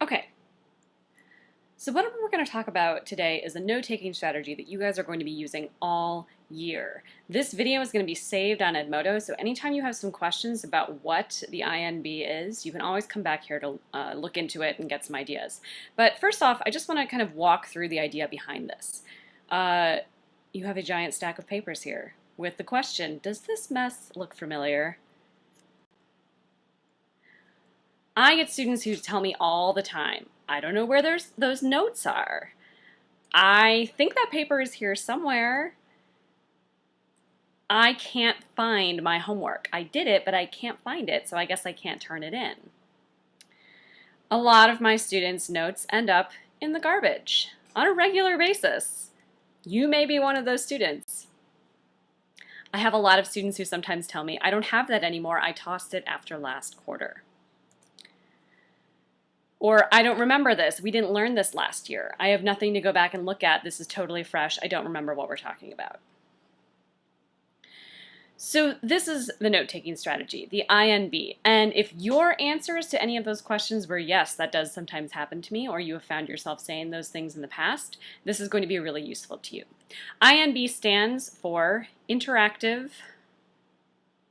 Okay, so what we're going to talk about today is a note-taking strategy that you guys are going to be using all year. This video is going to be saved on Edmodo, so anytime you have some questions about what the INB is, you can always come back here to look into it and get some ideas. But first off, I just want to kind of walk through the idea behind this. You have a giant stack of papers here with the question, does this mess look familiar? I get students who tell me all the time, I don't know where those notes are. I think that paper is here somewhere. I can't find my homework. I did it, but I can't find it, so I guess I can't turn it in. A lot of my students' notes end up in the garbage on a regular basis. You may be one of those students. I have a lot of students who sometimes tell me, I don't have that anymore, I tossed it after last quarter. Or, I don't remember this, we didn't learn this last year. I have nothing to go back and look at, this is totally fresh, I don't remember what we're talking about. So this is the note-taking strategy, the INB. And if your answers to any of those questions were yes, that does sometimes happen to me, or you have found yourself saying those things in the past, this is going to be really useful to you. INB stands for Interactive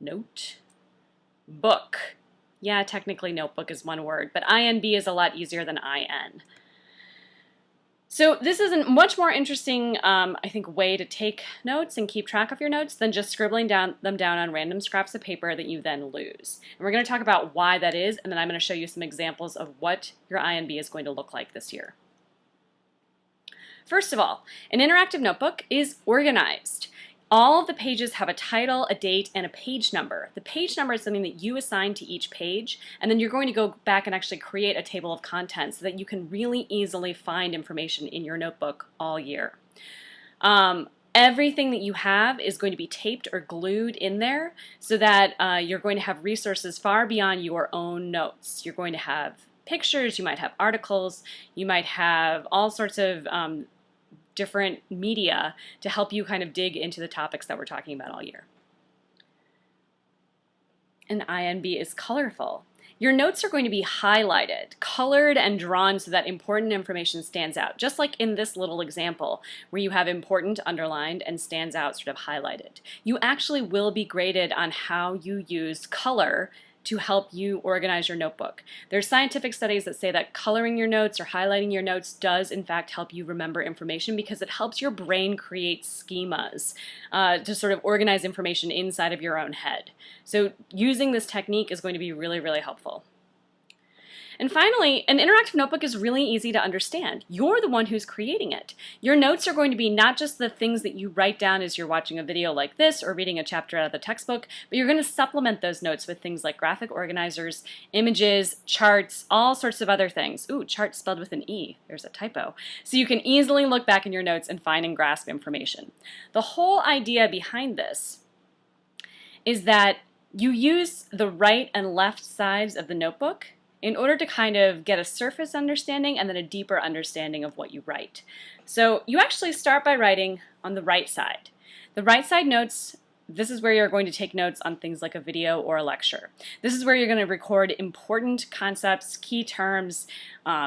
Note Book. Yeah, technically notebook is one word, but INB is a lot easier than IN. So this is a much more interesting, I think, way to take notes and keep track of your notes than just scribbling them down on random scraps of paper that you then lose. And we're going to talk about why that is, and then I'm going to show you some examples of what your INB is going to look like this year. First of all, an interactive notebook is organized. All of the pages have a title, a date, and a page number. The page number is something that you assign to each page, and then you're going to go back and actually create a table of contents so that you can really easily find information in your notebook all year. Everything that you have is going to be taped or glued in there so that you're going to have resources far beyond your own notes. You're going to have pictures, you might have articles, you might have all sorts of different media to help you kind of dig into the topics that we're talking about all year. An INB is colorful. Your notes are going to be highlighted, colored, and drawn so that important information stands out, just like in this little example where you have important underlined and stands out sort of highlighted. You actually will be graded on how you use color to help you organize your notebook. There's scientific studies that say that coloring your notes or highlighting your notes does in fact help you remember information because it helps your brain create schemas to sort of organize information inside of your own head. So using this technique is going to be really, really helpful. And finally, an interactive notebook is really easy to understand. You're the one who's creating it. Your notes are going to be not just the things that you write down as you're watching a video like this or reading a chapter out of the textbook, but you're going to supplement those notes with things like graphic organizers, images, charts, all sorts of other things. Ooh, chart spelled with an E. There's a typo. So you can easily look back in your notes and find and grasp information. The whole idea behind this is that you use the right and left sides of the notebook in order to kind of get a surface understanding and then a deeper understanding of what you write. So you actually start by writing on the right side. The right side notes, this is where you're going to take notes on things like a video or a lecture. This is where you're going to record important concepts, key terms,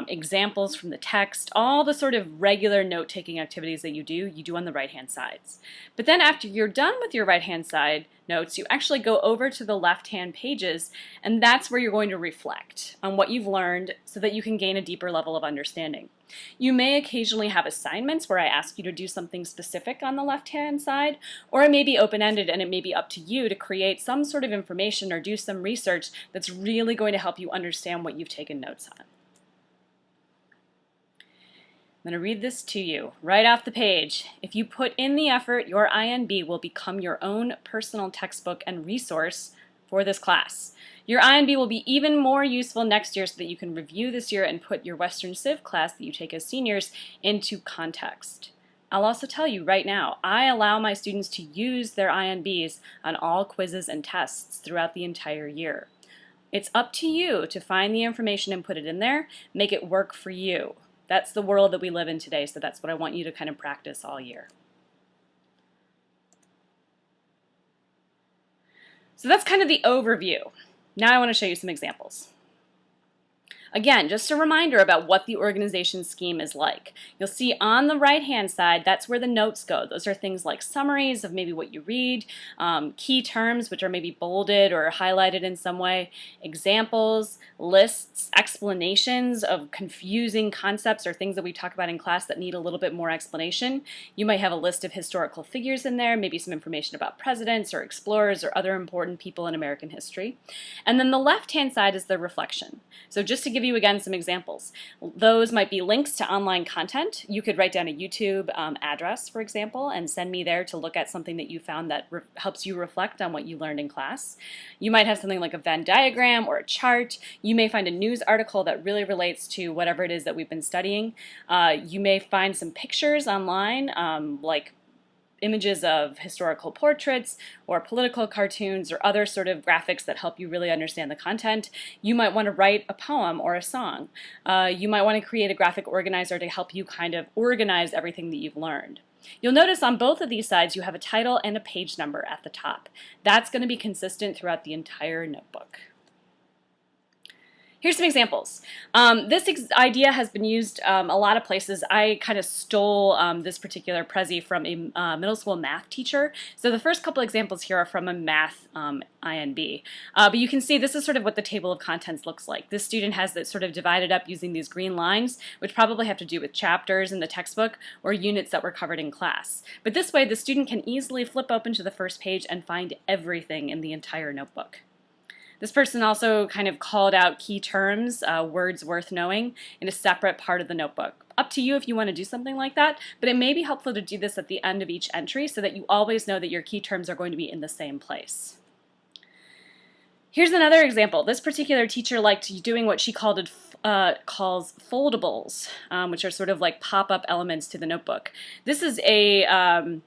examples from the text, all the sort of regular note-taking activities that you do on the right-hand sides. But then after you're done with your right-hand side notes, you actually go over to the left-hand pages, and that's where you're going to reflect on what you've learned so that you can gain a deeper level of understanding. You may occasionally have assignments where I ask you to do something specific on the left-hand side, or it may be open-ended and it may be up to you to create some sort of information or do some research that's really going to help you understand what you've taken notes on. I'm going to read this to you right off the page. If you put in the effort, your INB will become your own personal textbook and resource for this class. Your INB will be even more useful next year so that you can review this year and put your Western Civ class that you take as seniors into context. I'll also tell you right now, I allow my students to use their INBs on all quizzes and tests throughout the entire year. It's up to you to find the information and put it in there, make it work for you. That's the world that we live in today, so that's what I want you to kind of practice all year. So that's kind of the overview. Now I want to show you some examples. Again, just a reminder about what the organization scheme is like. You'll see on the right-hand side, that's where the notes go. Those are things like summaries of maybe what you read, key terms, which are maybe bolded or highlighted in some way, examples, lists, explanations of confusing concepts or things that we talk about in class that need a little bit more explanation. You might have a list of historical figures in there, maybe some information about presidents or explorers or other important people in American history. And then the left-hand side is the reflection. So just to give you again some examples, those might be links to online content. You could write down a YouTube address, for example, and send me there to look at something that you found that helps you reflect on what you learned in class. You might have something like a Venn diagram or a chart. You may find a news article that really relates to whatever it is that we've been studying. You may find some pictures online, like images of historical portraits or political cartoons or other sort of graphics that help you really understand the content. You might want to write a poem or a song. You might want to create a graphic organizer to help you kind of organize everything that you've learned. You'll notice on both of these sides you have a title and a page number at the top. That's going to be consistent throughout the entire notebook. Here's some examples. This idea has been used a lot of places. I kind of stole this particular Prezi from a middle school math teacher. So the first couple examples here are from a math INB. But you can see this is sort of what the table of contents looks like. This student has it sort of divided up using these green lines, which probably have to do with chapters in the textbook or units that were covered in class. But this way the student can easily flip open to the first page and find everything in the entire notebook. This person also kind of called out key terms, words worth knowing, in a separate part of the notebook. Up to you if you want to do something like that, but it may be helpful to do this at the end of each entry so that you always know that your key terms are going to be in the same place. Here's another example. This particular teacher liked doing what she calls foldables, which are sort of like pop-up elements to the notebook. This is a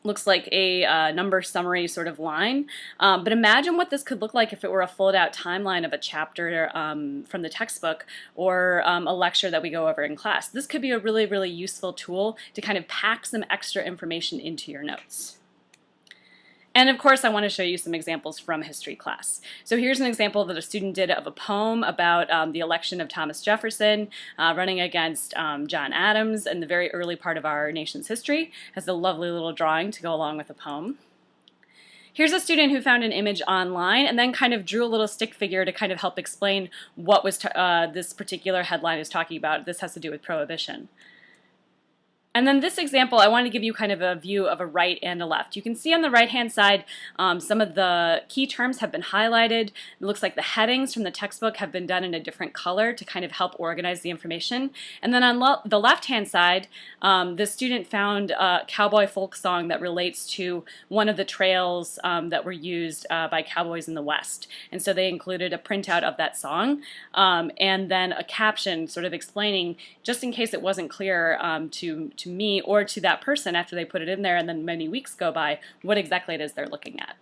looks like a number summary sort of line, but imagine what this could look like if it were a fold-out timeline of a chapter from the textbook or a lecture that we go over in class. This could be a really, really useful tool to kind of pack some extra information into your notes. And of course, I want to show you some examples from history class. So here's an example that a student did of a poem about the election of Thomas Jefferson running against John Adams in the very early part of our nation's history. It has a lovely little drawing to go along with the poem. Here's a student who found an image online and then kind of drew a little stick figure to kind of help explain what was this particular headline is talking about. This has to do with prohibition. And then this example, I want to give you kind of a view of a right and a left. You can see on the right-hand side, some of the key terms have been highlighted. It looks like the headings from the textbook have been done in a different color to kind of help organize the information. And then on the left-hand side, the student found a cowboy folk song that relates to one of the trails that were used by cowboys in the West. And so they included a printout of that song and then a caption sort of explaining, just in case it wasn't clear to me or to that person after they put it in there and then many weeks go by, what exactly it is they're looking at.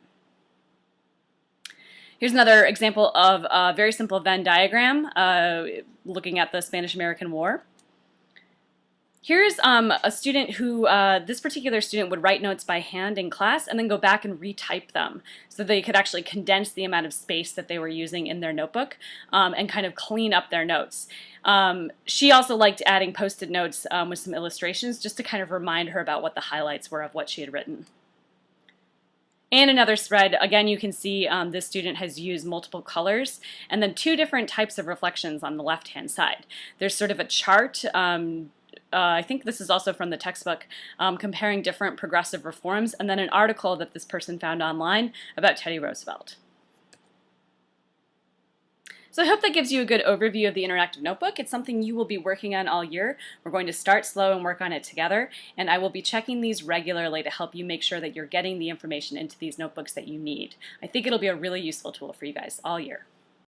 Here's another example of a very simple Venn diagram looking at the Spanish-American War. Here's a student who, this particular student would write notes by hand in class and then go back and retype them so they could actually condense the amount of space that they were using in their notebook and kind of clean up their notes. She also liked adding post-it notes with some illustrations just to kind of remind her about what the highlights were of what she had written. And another spread, again, you can see this student has used multiple colors and then two different types of reflections on the left-hand side. There's sort of a chart. I think this is also from the textbook, comparing different progressive reforms, and then an article that this person found online about Teddy Roosevelt. So I hope that gives you a good overview of the interactive notebook. It's something you will be working on all year. We're going to start slow and work on it together, and I will be checking these regularly to help you make sure that you're getting the information into these notebooks that you need. I think it'll be a really useful tool for you guys all year.